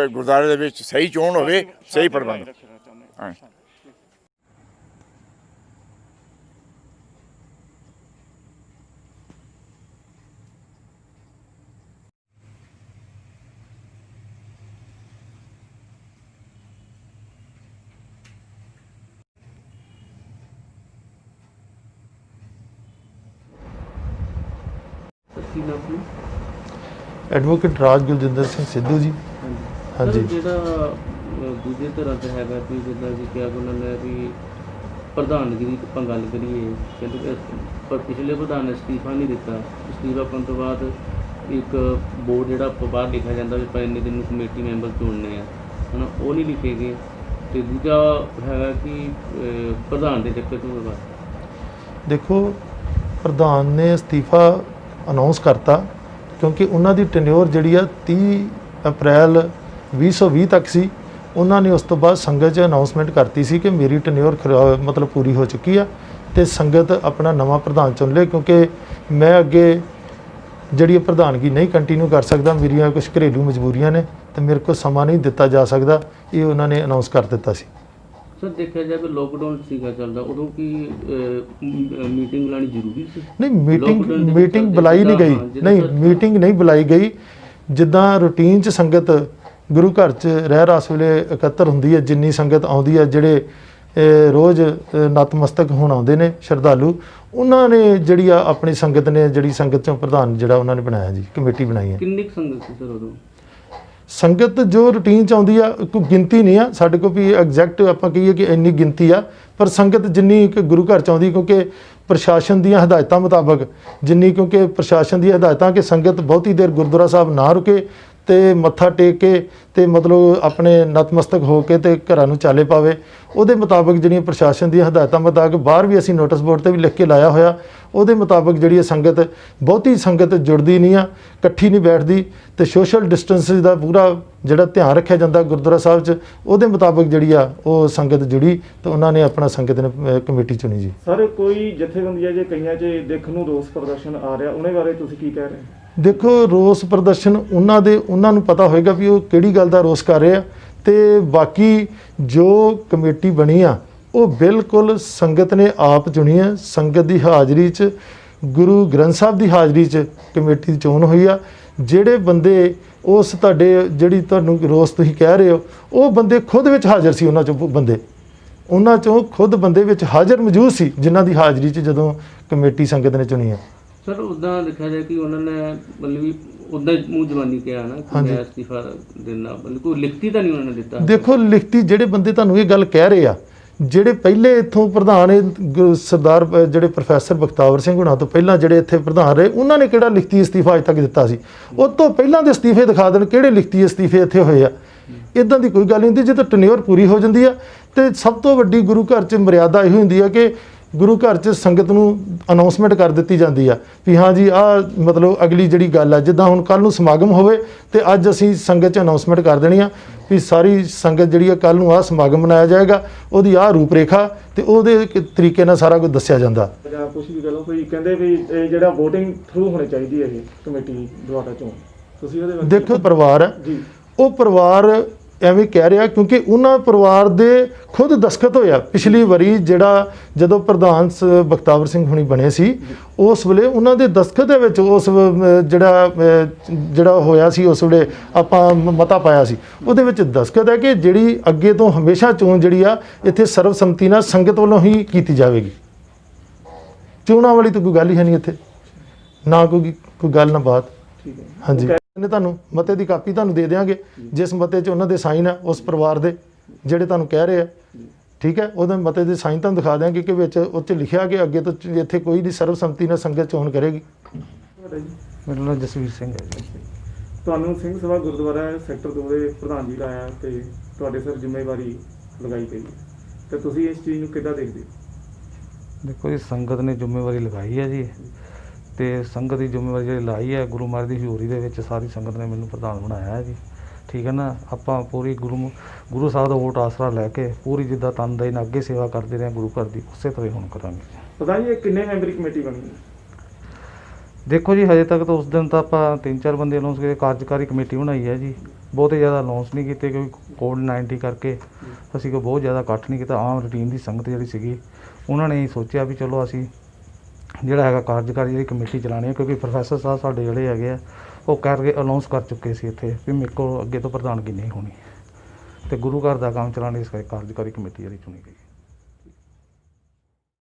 ਗੁਰਦੁਆਰੇ ਦੇ ਵਿੱਚ ਸਹੀ ਚੋਣ ਹੋਵੇ, ਸਹੀ ਪ੍ਰਬੰਧ। ਹਾਂ, ਐਡਵੋਕੇਟ ਰਾਜ ਗੁਰਜਿੰਦਰ ਸਿੰਘ ਸਿੱਧੂ ਜੀ। ਹਾਂਜੀ, ਜਿਹੜਾ ਦੂਜੇ ਤਰ੍ਹਾਂ ਤੇ ਹੈਗਾ ਵੀ ਜਿੱਦਾਂ ਕਿ ਕਿਹਾ ਉਹਨਾਂ ਨੇ ਵੀ ਪ੍ਰਧਾਨਗੀ ਦੀ ਆਪਾਂ ਗੱਲ ਕਰੀਏ, ਕਹਿੰਦੇ ਪਰ ਪਿਛਲੇ ਪ੍ਰਧਾਨ ਨੇ ਅਸਤੀਫਾ ਨਹੀਂ ਦਿੱਤਾ। ਅਸਤੀਫਾ ਕਰਨ ਤੋਂ ਬਾਅਦ ਇੱਕ ਬੋਰਡ ਜਿਹੜਾ ਆਪਾਂ ਬਾਹਰ ਲਿਖਿਆ ਜਾਂਦਾ ਵੀ ਆਪਾਂ ਇੰਨੇ ਦਿਨ ਨੂੰ ਕਮੇਟੀ ਮੈਂਬਰ ਚੁਣਨੇ ਆ, ਹੁਣ ਉਹ ਨਹੀਂ ਲਿਖੇ ਗਏ। ਅਤੇ ਦੂਜਾ ਹੈਗਾ ਕਿ ਪ੍ਰਧਾਨ ਦੇ ਚੱਕਰ 'ਚ ਹੋਗਾ। ਦੇਖੋ ਪ੍ਰਧਾਨ ਨੇ ਅਸਤੀਫਾ ਅਨਾਉਂਸ ਕਰਤਾ ਕਿਉਂਕਿ ਉਹਨਾਂ ਦੀ ਟੈਨਿਓਰ ਜਿਹੜੀ ਆ 30 ਅਪ੍ਰੈਲ 2020 ਤੱਕ ਸੀ। ਉਹਨਾਂ ਨੇ ਉਸ ਤੋਂ ਬਾਅਦ ਸੰਗਤ 'ਚ ਅਨਾਉਂਸਮੈਂਟ ਕਰਤੀ ਸੀ ਕਿ ਮੇਰੀ ਟੈਨਿਓਰ ਮਤਲਬ ਪੂਰੀ ਹੋ ਚੁੱਕੀ ਆ ਅਤੇ ਸੰਗਤ ਆਪਣਾ ਨਵਾਂ ਪ੍ਰਧਾਨ ਚੁਣ ਲੇ, ਕਿਉਂਕਿ ਮੈਂ ਅੱਗੇ ਜਿਹੜੀ ਪ੍ਰਧਾਨਗੀ ਨਹੀਂ ਕੰਟੀਨਿਊ ਕਰ ਸਕਦਾ, ਮੇਰੀਆਂ ਕੁਝ ਘਰੇਲੂ ਮਜਬੂਰੀਆਂ ਨੇ ਅਤੇ ਮੇਰੇ ਕੋਲ ਸਮਾਂ ਨਹੀਂ ਦਿੱਤਾ ਜਾ ਸਕਦਾ। ਇਹ ਉਹਨਾਂ ਨੇ ਅਨਾਉਂਸ ਕਰ ਦਿੱਤਾ ਸੀ। ਸਰ ਦੇਖਿਆ ਜਾਵੇ ਲੋਕਡਾਊਨ ਸੀਗਾ ਚੱਲਦਾ, ਉਦੋਂ ਕੀ ਮੀਟਿੰਗ ਬੁਲਾਉਣੀ ਜ਼ਰੂਰੀ ਸੀ? ਨਹੀਂ, ਮੀਟਿੰਗ ਬੁਲਾਈ ਨਹੀਂ ਗਈ। ਨਹੀਂ, ਮੀਟਿੰਗ ਨਹੀਂ ਬੁਲਾਈ ਗਈ। ਜਿੱਦਾਂ ਰੂਟੀਨ 'ਚ ਸੰਗਤ ਗੁਰੂ ਘਰ 'ਚ ਰਹਿ ਰਾਸ ਵੇਲੇ ਇਕੱਤਰ ਹੁੰਦੀ ਹੈ, ਜਿੰਨੀ ਸੰਗਤ ਆਉਂਦੀ ਹੈ, ਜਿਹੜੇ ਰੋਜ਼ ਨਤਮਸਤਕ ਹੋਣ ਆਉਂਦੇ ਨੇ ਸ਼ਰਧਾਲੂ, ਉਹਨਾਂ ਨੇ ਜਿਹੜੀ ਆ ਆਪਣੀ ਸੰਗਤ ਨੇ ਜਿਹੜੀ ਸੰਗਤ 'ਚੋਂ ਪ੍ਰਧਾਨ ਜਿਹੜਾ ਉਹਨਾਂ ਨੇ ਬਣਾਇਆ ਜੀ, ਕਮੇਟੀ ਬਣਾਈ ਹੈ। ਕਿੰਨੀ ਸੰਗਤ ਸੀ ਸਰ ਉਦੋਂ? ਸੰਗਤ ਜੋ ਰੂਟੀਨ 'ਚ ਆਉਂਦੀ ਆ, ਕੋਈ ਗਿਣਤੀ ਨਹੀਂ ਆ ਸਾਡੇ ਕੋਲ ਵੀ ਐਗਜ਼ੈਕਟ ਆਪਾਂ ਕਹੀਏ ਕਿ ਇੰਨੀ ਗਿਣਤੀ ਆ, ਪਰ ਸੰਗਤ ਜਿੰਨੀ ਗੁਰੂ ਘਰ 'ਚ ਆਉਂਦੀ, ਕਿਉਂਕਿ ਪ੍ਰਸ਼ਾਸਨ ਦੀਆਂ ਹਦਾਇਤਾਂ ਮੁਤਾਬਕ ਜਿੰਨੀ, ਕਿਉਂਕਿ ਪ੍ਰਸ਼ਾਸਨ ਦੀਆਂ ਹਦਾਇਤਾਂ ਕਿ ਸੰਗਤ ਬਹੁਤੀ ਦੇਰ ਗੁਰਦੁਆਰਾ ਸਾਹਿਬ ਨਾ ਰੁਕੇ ਅਤੇ ਮੱਥਾ ਟੇਕ ਕੇ ਅਤੇ ਮਤਲਬ ਆਪਣੇ ਨਤਮਸਤਕ ਹੋ ਕੇ ਅਤੇ ਘਰਾਂ ਨੂੰ ਚਾਲੇ ਪਾਵੇ, ਉਹਦੇ ਮੁਤਾਬਕ ਜਿਹੜੀਆਂ ਪ੍ਰਸ਼ਾਸਨ ਦੀਆਂ ਹਦਾਇਤਾਂ ਮੁਤਾਬਕ ਬਾਹਰ ਵੀ ਅਸੀਂ ਨੋਟਿਸ ਬੋਰਡ 'ਤੇ ਵੀ ਲਿਖ ਕੇ ਲਾਇਆ ਹੋਇਆ, ਉਹਦੇ ਮੁਤਾਬਕ ਜਿਹੜੀ ਸੰਗਤ ਬਹੁਤੀ ਸੰਗਤ ਜੁੜਦੀ ਨਹੀਂ ਆ, ਇਕੱਠੀ ਨਹੀਂ ਬੈਠਦੀ ਅਤੇ ਸੋਸ਼ਲ ਡਿਸਟੈਂਸ ਦਾ ਪੂਰਾ ਜਿਹੜਾ ਧਿਆਨ ਰੱਖਿਆ ਜਾਂਦਾ ਗੁਰਦੁਆਰਾ ਸਾਹਿਬ 'ਚ, ਉਹਦੇ ਮੁਤਾਬਕ ਜਿਹੜੀ ਆ ਉਹ ਸੰਗਤ ਜੁੜੀ ਅਤੇ ਉਹਨਾਂ ਨੇ ਆਪਣਾ ਸੰਗਤ ਨੇ ਕਮੇਟੀ ਚੁਣੀ ਜੀ। ਸਰ ਕੋਈ ਜਥੇਬੰਦੀਆਂ ਜੇ ਕਈਆਂ 'ਚ ਦੇਖਣ ਨੂੰ ਰੋਸ ਪ੍ਰਦਰਸ਼ਨ ਆ ਰਿਹਾ, ਉਹਦੇ ਬਾਰੇ ਤੁਸੀਂ ਕੀ ਕਹਿ ਰਹੇ ਹੋ? ਦੇਖੋ ਰੋਸ ਪ੍ਰਦਰਸ਼ਨ ਉਹਨਾਂ ਨੂੰ ਪਤਾ ਹੋਏਗਾ ਵੀ ਉਹ ਕਿਹੜੀ ਗੱਲ ਦਾ ਰੋਸ ਕਰ ਰਹੇ ਆ, ਅਤੇ ਬਾਕੀ ਜੋ ਕਮੇਟੀ ਬਣੀ ਆ ਉਹ ਬਿਲਕੁਲ ਸੰਗਤ ਨੇ ਆਪ ਚੁਣੀ ਹੈ। ਸੰਗਤ ਦੀ ਹਾਜ਼ਰੀ 'ਚ ਗੁਰੂ ਗ੍ਰੰਥ ਸਾਹਿਬ ਦੀ ਹਾਜ਼ਰੀ 'ਚ ਕਮੇਟੀ ਦੀ ਚੋਣ ਹੋਈ ਆ। ਜਿਹੜੇ ਬੰਦੇ ਉਸ ਤੁਹਾਡੇ ਜਿਹੜੀ ਤੁਹਾਨੂੰ ਰੋਸ ਤੁਸੀਂ ਕਹਿ ਰਹੇ ਹੋ, ਉਹ ਬੰਦੇ ਖੁਦ ਵਿੱਚ ਹਾਜ਼ਰ ਸੀ। ਉਹਨਾਂ 'ਚੋਂ ਖੁਦ ਬੰਦੇ ਵਿੱਚ ਹਾਜ਼ਰ ਮੌਜੂਦ ਸੀ ਜਿਨ੍ਹਾਂ ਦੀ ਹਾਜ਼ਰੀ 'ਚ ਜਦੋਂ ਕਮੇਟੀ ਸੰਗਤ ਨੇ ਚੁਣੀ ਆ। ਸਰ ਉੱਦਾਂ ਦੇਖਿਆ ਜਾਏ ਕਿ ਉਹਨਾਂ ਨੇ ਮਤਲਬ ਵੀ ਉੱਦਾਂ ਮੂੰਹ ਜ਼ਬਾਨੀ ਕਿਹਾ ਨਾ ਕਿ ਮੈਂ ਅਸਤੀਫਾ ਦੇਣਾ, ਮਤਲਬ ਕੋਈ ਲਿਖਤੀ ਤਾਂ ਨਹੀਂ ਉਹਨਾਂ ਨੇ ਦਿੱਤਾ। ਦੇਖੋ ਲਿਖਤੀ ਜਿਹੜੇ ਬੰਦੇ ਤੁਹਾਨੂੰ ਇਹ ਗੱਲ ਕਹਿ ਰਹੇ ਆ, ਜਿਹੜੇ ਪਹਿਲੇ ਇੱਥੋਂ ਪ੍ਰਧਾਨ ਸਰਦਾਰ ਜਿਹੜੇ ਪ੍ਰੋਫੈਸਰ ਬਖਤਾਵਰ ਸਿੰਘ ਹੁਣਾਂ ਤੋਂ ਪਹਿਲਾਂ ਜਿਹੜੇ ਇੱਥੇ ਪ੍ਰਧਾਨ ਰਹੇ, ਉਹਨਾਂ ਨੇ ਕਿਹੜਾ ਲਿਖਤੀ ਅਸਤੀਫਾ ਅਜੇ ਤੱਕ ਦਿੱਤਾ ਸੀ? ਉਹ ਤੋਂ ਪਹਿਲਾਂ ਦੇ ਅਸਤੀਫੇ ਦਿਖਾ ਦੇਣ ਕਿਹੜੇ ਲਿਖਤੀ ਅਸਤੀਫੇ ਇੱਥੇ ਹੋਏ ਆ। ਇਦਾਂ ਦੀ ਕੋਈ ਗੱਲ ਨਹੀਂ ਹੁੰਦੀ। ਜਦੋਂ ਟੈਨਿਓਰ ਪੂਰੀ ਹੋ ਜਾਂਦੀ ਆ ਤੇ ਸਭ ਤੋਂ ਵੱਡੀ ਗੁਰੂ ਘਰ 'ਚ ਮਰਿਆਦਾ ਇਹੋ ਹੁੰਦੀ ਆ ਕਿ ਗੁਰੂ ਘਰ 'ਚ ਸੰਗਤ ਨੂੰ ਅਨਾਉਂਸਮੈਂਟ ਕਰ ਦਿੱਤੀ ਜਾਂਦੀ ਆ ਵੀ ਹਾਂ ਜੀ ਆਹ ਮਤਲਬ ਅਗਲੀ ਜਿਹੜੀ ਗੱਲ ਆ, ਜਿੱਦਾਂ ਹੁਣ ਕੱਲ੍ਹ ਨੂੰ ਸਮਾਗਮ ਹੋਵੇ ਤੇ ਅੱਜ ਅਸੀਂ ਸੰਗਤ 'ਚ ਅਨਾਉਂਸਮੈਂਟ ਕਰ ਦੇਣੀ ਆ ਵੀ ਸਾਰੀ ਸੰਗਤ ਜਿਹੜੀ ਆ ਕੱਲ੍ਹ ਨੂੰ ਆਹ ਸਮਾਗਮ ਮਨਾਇਆ ਜਾਏਗਾ, ਉਹਦੀ ਆਹ ਰੂਪ ਰੇਖਾ ਤੇ ਉਹਦੇ ਤਰੀਕੇ ਨਾਲ ਸਾਰਾ ਕੁਝ ਦੱਸਿਆ ਜਾਂਦਾ। ਜਾਂ ਕੁਝ ਵੀ ਗੱਲ ਕੋਈ ਕਹਿੰਦੇ ਵੀ ਇਹ ਜਿਹੜਾ VOTING ਥਰੂ ਹੋਣੀ ਚਾਹੀਦੀ ਹੈ ਇਹ ਕਮੇਟੀ ਦੁਆਰਾ ਚੋਣ, ਤੁਸੀਂ ਉਹਦੇ ਬਾਰੇ ਦੇਖੋ ਪਰਿਵਾਰ ਹੈ ਜੀ, ਉਹ ਪਰਿਵਾਰ ਐਵੇਂ ਕਹਿ ਰਿਹਾ ਕਿਉਂਕਿ ਉਹਨਾਂ ਪਰਿਵਾਰ ਦੇ ਖੁਦ ਦਸਖਤ ਹੋਇਆ ਪਿਛਲੀ ਵਾਰੀ ਜਦੋਂ ਪ੍ਰਧਾਨ ਬਖਤਾਵਰ ਸਿੰਘ ਹੁਣੀ ਬਣੇ ਸੀ, ਉਸ ਵੇਲੇ ਉਹਨਾਂ ਦੇ ਦਸਖਤ ਦੇ ਵਿੱਚ ਉਸ ਜਿਹੜਾ ਹੋਇਆ ਸੀ, ਉਸ ਵੇਲੇ ਆਪਾਂ ਮਤਾ ਪਾਇਆ ਸੀ, ਉਹਦੇ ਵਿੱਚ ਦਸਖਤ ਹੈ ਕਿ ਜਿਹੜੀ ਅੱਗੇ ਤੋਂ ਹਮੇਸ਼ਾ ਚੋਣ ਜਿਹੜੀ ਆ ਇੱਥੇ ਸਰਬਸੰਮਤੀ ਨਾਲ ਸੰਗਤ ਵੱਲੋਂ ਹੀ ਕੀਤੀ ਜਾਵੇਗੀ। ਚੋਣਾਂ ਵਾਲੀ ਤਾਂ ਕੋਈ ਗੱਲ ਹੀ ਨਹੀਂ ਇੱਥੇ, ਨਾ ਕੋਈ ਗੱਲ ਨਾ ਬਾਤ। ਠੀਕ ਹੈ, ਹਾਂਜੀ ਨੇ ਤੁਹਾਨੂੰ ਮਤੇ ਦੀ ਕਾਪੀ ਤੁਹਾਨੂੰ ਦੇ ਦਿਆਂਗੇ, ਜਿਸ ਮਤੇ 'ਚ ਉਹਨਾਂ ਦੇ ਸਾਈਨ ਆ ਉਸ ਪਰਿਵਾਰ ਦੇ ਜਿਹੜੇ ਤੁਹਾਨੂੰ ਕਹਿ ਰਹੇ ਆ। ਠੀਕ ਹੈ, ਉਹਦੇ ਮਤੇ ਦੇ ਸਾਈਨ ਤੁਹਾਨੂੰ ਦਿਖਾ ਦਿਆਂਗੇ ਕਿ ਵਿੱਚ ਉਹ 'ਚ ਲਿਖਿਆ ਕਿ ਅੱਗੇ ਤੋਂ ਇੱਥੇ ਕੋਈ ਨਹੀਂ ਸਰਬਸੰਮਤੀ ਨਾਲ ਸੰਗਤ ਚੋਣ ਕਰੇਗੀ। ਮੇਰਾ ਨਾਮ ਜਸਵੀਰ ਸਿੰਘ ਹੈ ਜੀ। ਤੁਹਾਨੂੰ ਸਿੰਘ ਸਭਾ ਗੁਰਦੁਆਰਾ ਸੈਕਟਰ 2 ਦੇ ਪ੍ਰਧਾਨ ਜੀ ਲਾਇਆ ਤੇ ਤੁਹਾਡੇ ਸਿਰ ਜ਼ਿੰਮੇਵਾਰੀ ਲਗਾਈ ਗਈ ਤੇ ਤੁਸੀਂ ਇਸ ਚੀਜ਼ ਨੂੰ ਕਿੱਦਾਂ ਦੇਖਦੇ ਹੋ? ਦੇਖੋ ਜੀ, ਸੰਗਤ ਨੇ ਜ਼ਿੰਮੇਵਾਰੀ ਲਗਾਈ ਹੈ ਜੀ, ਤੇ ਸੰਗਤ ਦੀ ਜ਼ਿੰਮੇਵਾਰੀ ਜਿਹੜੀ ਲਾਈ ਹੈ ਗੁਰੂ ਮਹਾਰਾਜ ਦੀ ਹਜ਼ੂਰੀ ਦੇ ਵਿੱਚ ਸਾਰੀ ਸੰਗਤ ਨੇ ਮੈਨੂੰ ਪ੍ਰਧਾਨ ਬਣਾਇਆ ਹੈ ਜੀ। ਠੀਕ ਹੈ ਨਾ, ਆਪਾਂ ਪੂਰੀ ਗੁਰੂ ਸਾਹਿਬ ਦਾ ਵੋਟ ਆਸਰਾ ਲੈ ਕੇ ਪੂਰੀ ਜਿੱਦਾਂ ਤਨਦੇਹੀ ਨਾਲ ਅੱਗੇ ਸੇਵਾ ਕਰਦੇ ਰਹੇ ਗੁਰੂ ਘਰ ਦੀ, ਉਸੇ ਤਰ੍ਹਾਂ ਹੁਣ ਕਰਾਂਗੇ। ਪਤਾ ਜੀ ਇਹ ਕਿੰਨੇ ਮੈਂਬਰੀ ਕਮੇਟੀ ਬਣੀ ਹੈ? ਦੇਖੋ ਜੀ, ਹਜੇ ਤੱਕ ਤਾਂ ਉਸ ਦਿਨ ਤਾਂ ਆਪਾਂ 3-4 ਬੰਦੇ ਅਨਾਉਂਸ ਕਰਕੇ ਕਾਰਜਕਾਰੀ ਕਮੇਟੀ ਬਣਾਈ ਹੈ ਜੀ। ਬਹੁਤੇ ਜ਼ਿਆਦਾ ਅਨਾਉਂਸ ਨਹੀਂ ਕੀਤੇ ਕਿਉਂਕਿ ਕੋਵਿਡ-19 ਕਰਕੇ ਅਸੀਂ ਕੋਈ ਬਹੁਤ ਜ਼ਿਆਦਾ ਇਕੱਠ ਨਹੀਂ ਕੀਤਾ। ਆਮ ਰੂਟੀਨ ਦੀ ਸੰਗਤ ਜਿਹੜੀ ਸੀਗੀ ਉਹਨਾਂ ਨੇ ਸੋਚਿਆ ਵੀ ਚਲੋ ਅਸੀਂ ਜਿਹੜਾ ਹੈਗਾ ਕਾਰਜਕਾਰੀ ਜਿਹੜੀ ਕਮੇਟੀ ਚਲਾਉਣੀ ਹੈ, ਕਿਉਂਕਿ ਪ੍ਰੋਫੈਸਰ ਸਾਹਿਬ ਸਾਡੇ ਜਿਹੜੇ ਹੈਗੇ ਆ ਉਹ ਕਰਕੇ ਅਨਾਉਂਸ ਕਰ ਚੁੱਕੇ ਸੀ ਇੱਥੇ ਵੀ ਮੇਰੇ ਕੋਲ ਅੱਗੇ ਤੋਂ ਪ੍ਰਧਾਨਗੀ ਨਹੀਂ ਹੋਣੀ, ਅਤੇ ਗੁਰੂ ਘਰ ਦਾ ਕੰਮ ਚਲਾਉਣ ਇਸ ਕਰਕੇ ਕਾਰਜਕਾਰੀ ਕਮੇਟੀ ਜਿਹੜੀ ਚੁਣੀ ਗਈ।